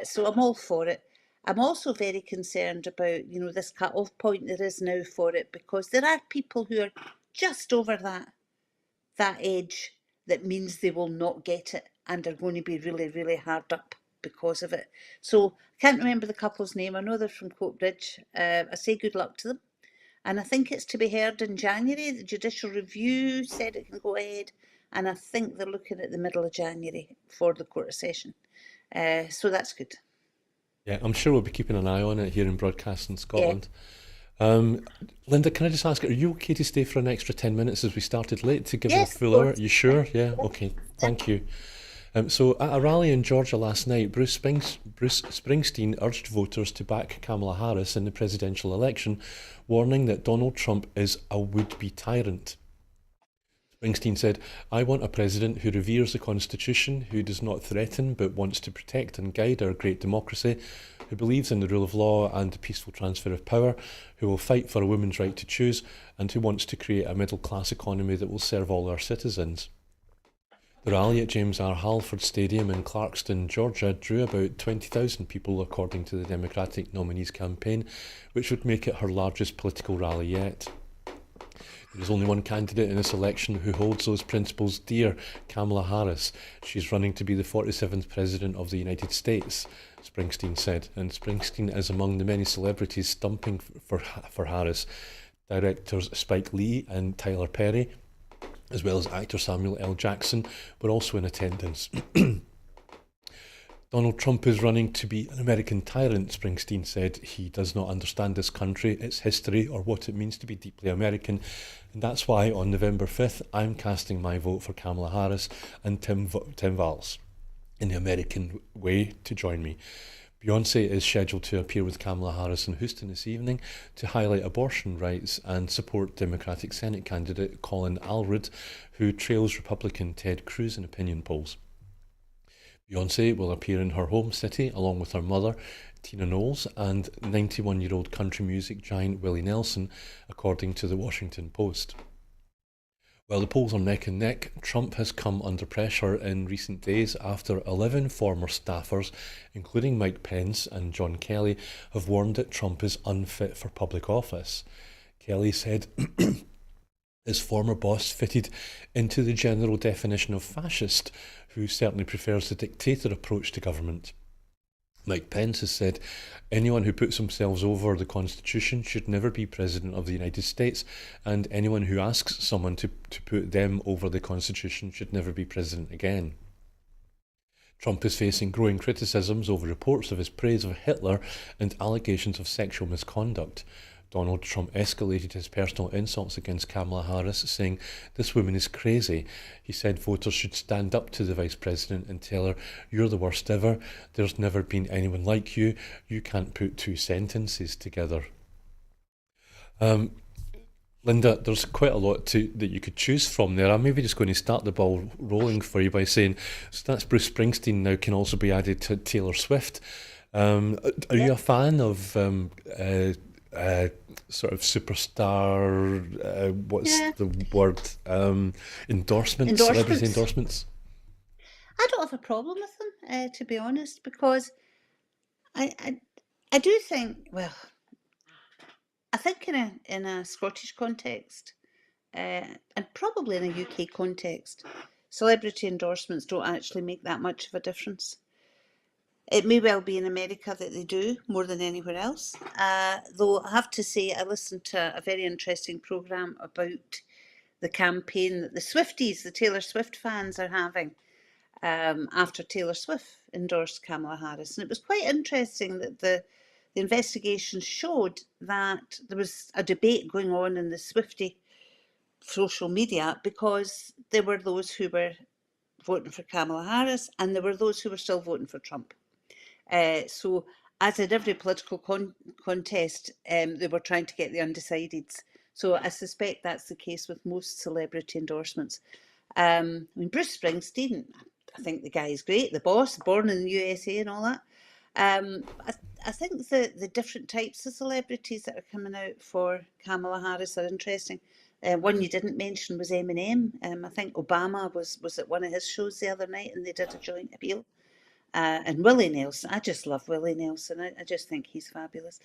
So I'm all for it. I'm also very concerned about, this cut-off point there is now for it, because there are people who are just over that edge that means they will not get it and are going to be really, really hard up because of it. So I can't remember the couple's name. I know they're from Coatbridge. I say good luck to them. And I think it's to be heard in January. The judicial review said it can go ahead. And I think they're looking at the middle of January for the court session. So that's good. Yeah, I'm sure we'll be keeping an eye on it here in Broadcasting Scotland. Yeah. Linda, can I just ask, are you okay to stay for an extra 10 minutes as we started late to give Yes, a full hour? You sure? Yeah, okay, thank you. So at a rally in Georgia last night, Bruce Springsteen urged voters to back Kamala Harris in the presidential election, warning that Donald Trump is a would-be tyrant. Springsteen said, "I want a president who reveres the Constitution, who does not threaten but wants to protect and guide our great democracy, who believes in the rule of law and the peaceful transfer of power, who will fight for a woman's right to choose, and who wants to create a middle-class economy that will serve all our citizens." The rally at James R. Halford Stadium in Clarkston, Georgia, drew about 20,000 people, according to the Democratic nominee's campaign, which would make it her largest political rally yet. There is only one candidate in this election who holds those principles dear, Kamala Harris. She's running to be the 47th President of the United States, Springsteen said, and Springsteen is among the many celebrities stumping for Harris. Directors Spike Lee and Tyler Perry, as well as actor Samuel L. Jackson, were also in attendance. Donald Trump is running to be an American tyrant, Springsteen said. He does not understand this country, its history, or what it means to be deeply American. And that's why on November 5th, I'm casting my vote for Kamala Harris and Tim Valls in the American way to join me. Beyonce is scheduled to appear with Kamala Harris in Houston this evening to highlight abortion rights and support Democratic Senate candidate Colin Allred, who trails Republican Ted Cruz in opinion polls. Beyonce will appear in her home city along with her mother, Tina Knowles, and 91-year-old country music giant Willie Nelson, according to the Washington Post. While the polls are neck and neck, Trump has come under pressure in recent days after 11 former staffers, including Mike Pence and John Kelly, have warned that Trump is unfit for public office. Kelly said his former boss fitted into the general definition of fascist, who certainly prefers the dictator approach to government. Mike Pence has said anyone who puts themselves over the Constitution should never be President of the United States, and anyone who asks someone to put them over the Constitution should never be President again. Trump is facing growing criticisms over reports of his praise of Hitler and allegations of sexual misconduct. Donald Trump escalated his personal insults against Kamala Harris, saying, "This woman is crazy." He said voters should stand up to the Vice President and tell her, "You're the worst ever. There's never been anyone like you. You can't put two sentences together." Linda, there's quite a lot that you could choose from there. I'm maybe just going to start the ball rolling for you by saying, so that's Bruce Springsteen now can also be added to Taylor Swift. Are you a fan of sort of superstar, what's the word, endorsements, celebrity endorsements? I don't have a problem with them, to be honest, because I do think, well, I think in a Scottish context, and probably in a UK context, celebrity endorsements don't actually make that much of a difference. It may well be in America that they do more than anywhere else. Though I have to say, I listened to a very interesting programme about the campaign that the Swifties, the Taylor Swift fans, are having after Taylor Swift endorsed Kamala Harris. And it was quite interesting that the investigation showed that there was a debate going on in the Swiftie social media because there were those who were voting for Kamala Harris and there were those who were still voting for Trump. So, as in every political contest, they were trying to get the undecideds. So, I suspect that's the case with most celebrity endorsements. I mean, Bruce Springsteen, I think the guy is great, the boss, born in the USA and all that. I think the different types of celebrities that are coming out for Kamala Harris are interesting. One you didn't mention was Eminem. I think Obama was at one of his shows the other night and they did a joint appeal. And Willie Nelson, I just love Willie Nelson. I just think he's fabulous.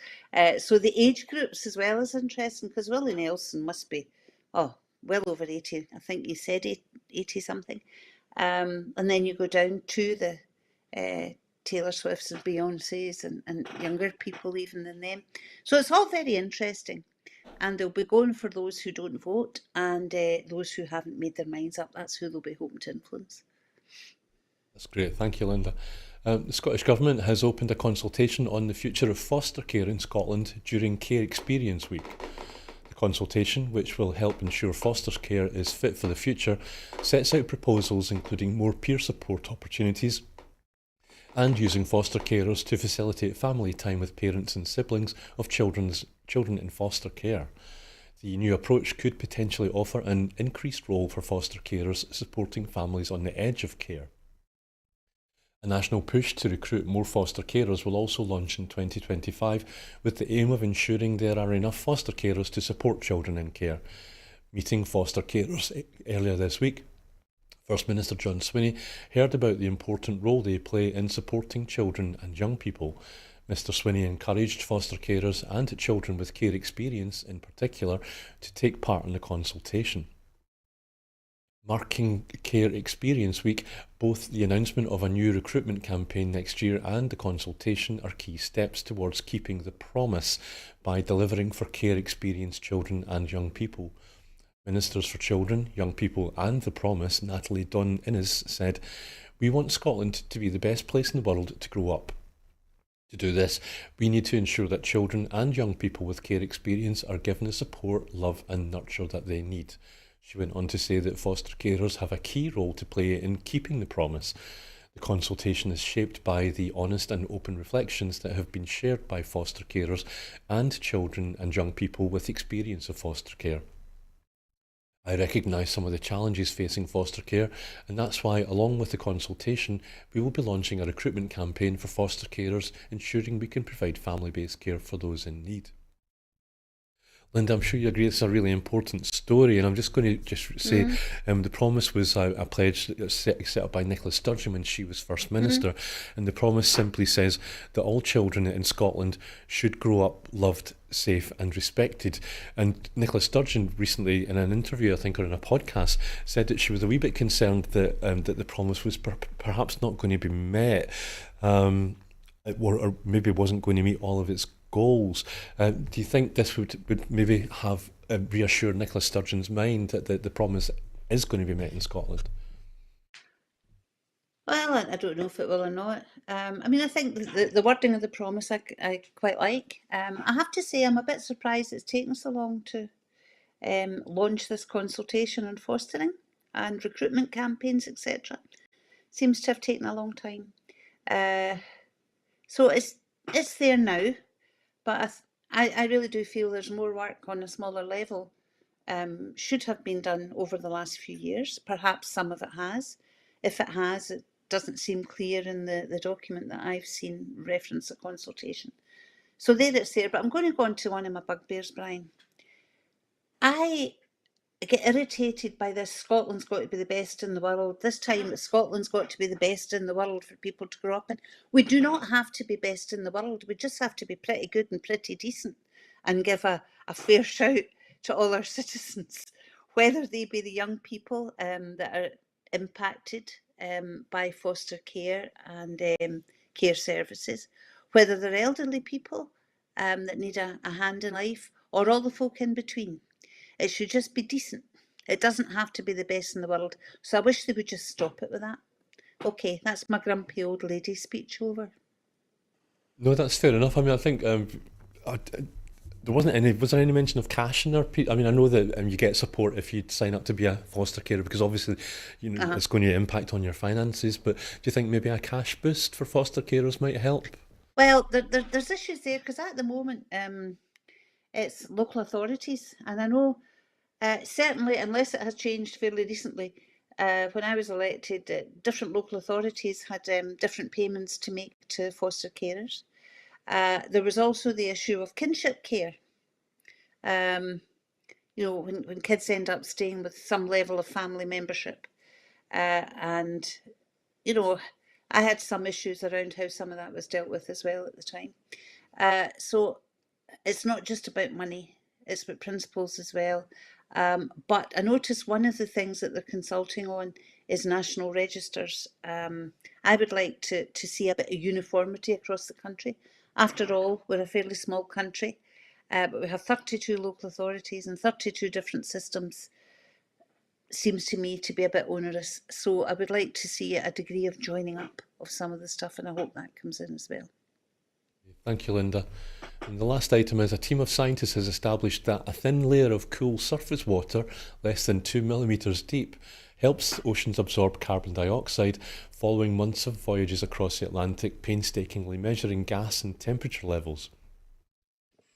So the age groups as well is interesting because Willie Nelson must be, well over 80. I think he said 80 something. And then you go down to the Taylor Swifts and Beyonce's and younger people even than them. So it's all very interesting. And they'll be going for those who don't vote and those who haven't made their minds up. That's who they'll be hoping to influence. That's great, thank you, Linda. The Scottish Government has opened a consultation on the future of foster care in Scotland during Care Experience Week. The consultation, which will help ensure foster care is fit for the future, sets out proposals including more peer support opportunities and using foster carers to facilitate family time with parents and siblings of children in foster care. The new approach could potentially offer an increased role for foster carers supporting families on the edge of care. A national push to recruit more foster carers will also launch in 2025 with the aim of ensuring there are enough foster carers to support children in care. Meeting foster carers earlier this week, First Minister John Swinney heard about the important role they play in supporting children and young people. Mr Swinney encouraged foster carers and children with care experience in particular to take part in the consultation. Marking Care Experience Week, both the announcement of a new recruitment campaign next year and the consultation are key steps towards keeping the promise by delivering for care experienced children and young people. Ministers for Children, Young People and the Promise, Natalie Dunn Innes, said, "We want Scotland to be the best place in the world to grow up. To do this, we need to ensure that children and young people with care experience are given the support, love and nurture that they need." She went on to say that foster carers have a key role to play in keeping the promise. The consultation is shaped by the honest and open reflections that have been shared by foster carers and children and young people with experience of foster care. I recognise some of the challenges facing foster care, and that's why, along with the consultation, we will be launching a recruitment campaign for foster carers, ensuring we can provide family-based care for those in need. Linda, I'm sure you agree it's a really important story, and I'm just going to say the promise was a pledge that was set up by Nicola Sturgeon when she was First Minister, and the promise simply says that all children in Scotland should grow up loved, safe and respected. And Nicola Sturgeon recently, in an interview, I think, or in a podcast, said that she was a wee bit concerned that that the promise was perhaps not going to be met, or maybe wasn't going to meet all of its goals. Do you think this would maybe have reassured Nicola Sturgeon's mind that the promise is going to be met in Scotland? Well, I don't know if it will or not. I mean, I think the wording of the promise I quite like. I have to say I'm a bit surprised it's taken so long to launch this consultation on fostering and recruitment campaigns, etc. Seems to have taken a long time. So it's there now, but I really do feel there's more work on a smaller level should have been done over the last few years. Perhaps some of it has. If it has, it doesn't seem clear in the document that I've seen reference a consultation. So there it's there, but I'm going to go on to one of my bugbears, Brian. I get irritated by this Scotland's got to be the best in the world. This time Scotland's got to be the best in the world for people to grow up in. We do not have to be best in the world. We just have to be pretty good and pretty decent and give a fair shout to all our citizens, whether they be the young people that are impacted by foster care and care services, whether they're elderly people that need a hand in life, or all the folk in between. It should just be decent. It doesn't have to be the best in the world. So I wish they would just stop it with that. Okay, that's my grumpy old lady speech over. No, that's fair enough. I mean, I think there wasn't any. Was there any mention of cash in there? I mean, I know that you get support if you sign up to be a foster carer, because obviously, it's going to impact on your finances. But do you think maybe a cash boost for foster carers might help? Well, there's issues there because at the moment it's local authorities, and I know certainly, unless it has changed fairly recently, when I was elected, different local authorities had different payments to make to foster carers. There was also the issue of kinship care. When kids end up staying with some level of family membership. And, I had some issues around how some of that was dealt with as well at the time. So it's not just about money, it's about principles as well. But I noticed one of the things that they're consulting on is national registers. I would like to see a bit of uniformity across the country. After all, we're a fairly small country, but we have 32 local authorities and 32 different systems. Seems to me to be a bit onerous. So I would like to see a degree of joining up of some of the stuff, and I hope that comes in as well. Thank you, Linda. And the last item is a team of scientists has established that a thin layer of cool surface water, less than 2 millimetres deep, helps oceans absorb carbon dioxide following months of voyages across the Atlantic, painstakingly measuring gas and temperature levels.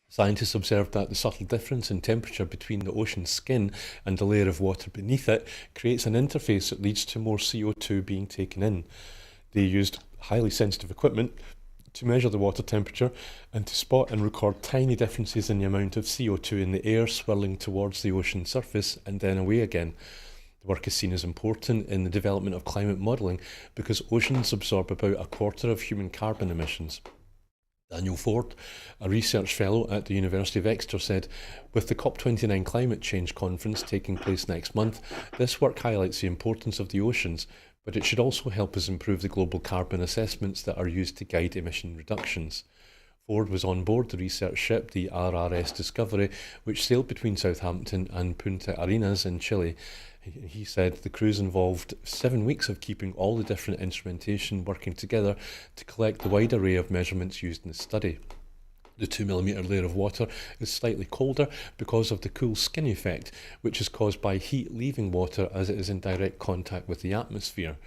Scientists observed that the subtle difference in temperature between the ocean's skin and the layer of water beneath it creates an interface that leads to more CO2 being taken in. They used highly sensitive equipment to measure the water temperature and to spot and record tiny differences in the amount of CO2 in the air swirling towards the ocean surface and then away again. The work is seen as important in the development of climate modelling because oceans absorb about a quarter of human carbon emissions. Daniel Ford, a research fellow at the University of Exeter, said, "With the COP29 climate change conference taking place next month, this work highlights the importance of the oceans, but it should also help us improve the global carbon assessments that are used to guide emission reductions." Ford was on board the research ship, the RRS Discovery, which sailed between Southampton and Punta Arenas in Chile. He said the cruise involved 7 weeks of keeping all the different instrumentation working together to collect the wide array of measurements used in the study. The 2 millimetre layer of water is slightly colder because of the cool skin effect, which is caused by heat leaving water as it is in direct contact with the atmosphere.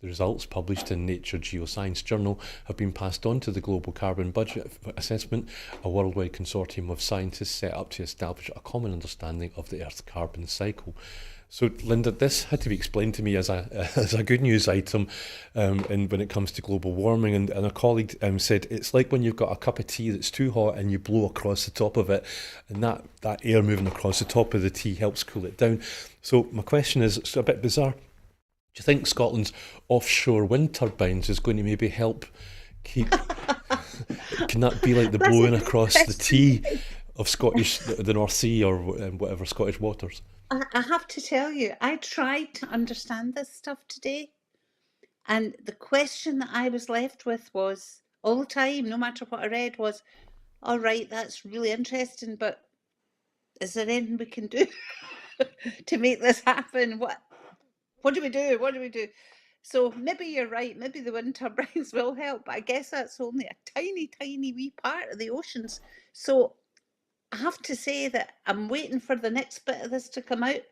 The results, published in Nature Geoscience Journal, have been passed on to the Global Carbon Budget Assessment, a worldwide consortium of scientists set up to establish a common understanding of the Earth's carbon cycle. So, Linda, this had to be explained to me as a good news item, and when it comes to global warming. And a colleague said it's like when you've got a cup of tea that's too hot and you blow across the top of it, and that air moving across the top of the tea helps cool it down. So my question is, it's a bit bizarre. Do you think Scotland's offshore wind turbines is going to maybe help keep? Can that be like the blowing across the tea of the North Sea or whatever Scottish waters? I have to tell you, I tried to understand this stuff today, and the question that I was left with was all the time, no matter what I read, was, all right, that's really interesting, but is there anything we can do to make this happen? What do we do? What do we do? So maybe you're right. Maybe the wind turbines will help, but I guess that's only a tiny, tiny wee part of the oceans. So I have to say that I'm waiting for the next bit of this to come out,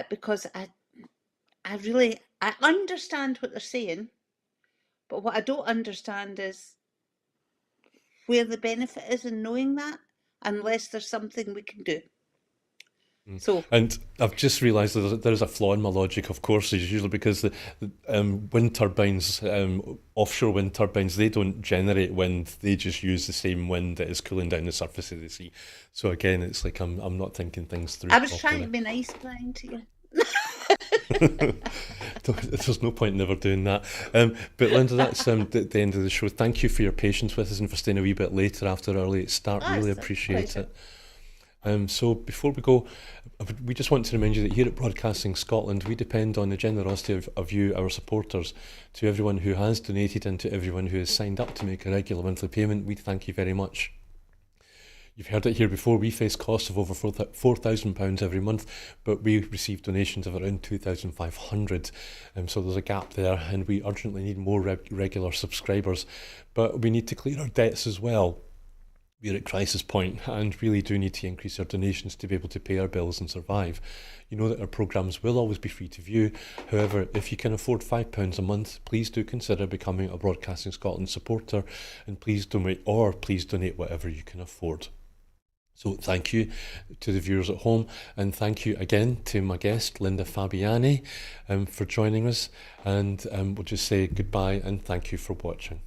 because I understand what they're saying, but what I don't understand is where the benefit is in knowing that, unless there's something we can do. So, and I've just realised that there's a flaw in my logic, of course, as usually, because the wind turbines, offshore wind turbines, they don't generate wind, they just use the same wind that is cooling down the surface of the sea. So again, it's like I'm not thinking things through I was properly. trying to be nice, Brian, to you. There's no point in ever doing that. But Linda, that's the end of the show. Thank you for your patience with us and for staying a wee bit later after our late start. Really appreciate it. So before we go, we just want to remind you that here at Broadcasting Scotland, we depend on the generosity of you, our supporters. To everyone who has donated and to everyone who has signed up to make a regular monthly payment, we thank you very much. You've heard it here before, we face costs of over £4,000 every month, but we receive donations of around 2,500. So there's a gap there, and we urgently need more regular subscribers. But we need to clear our debts as well. We're at crisis point and really do need to increase our donations to be able to pay our bills and survive. You know that our programmes will always be free to view. However, if you can afford £5 a month, please do consider becoming a Broadcasting Scotland supporter, and please donate whatever you can afford. So thank you to the viewers at home, and thank you again to my guest, Linda Fabiani, for joining us. And we'll just say goodbye and thank you for watching.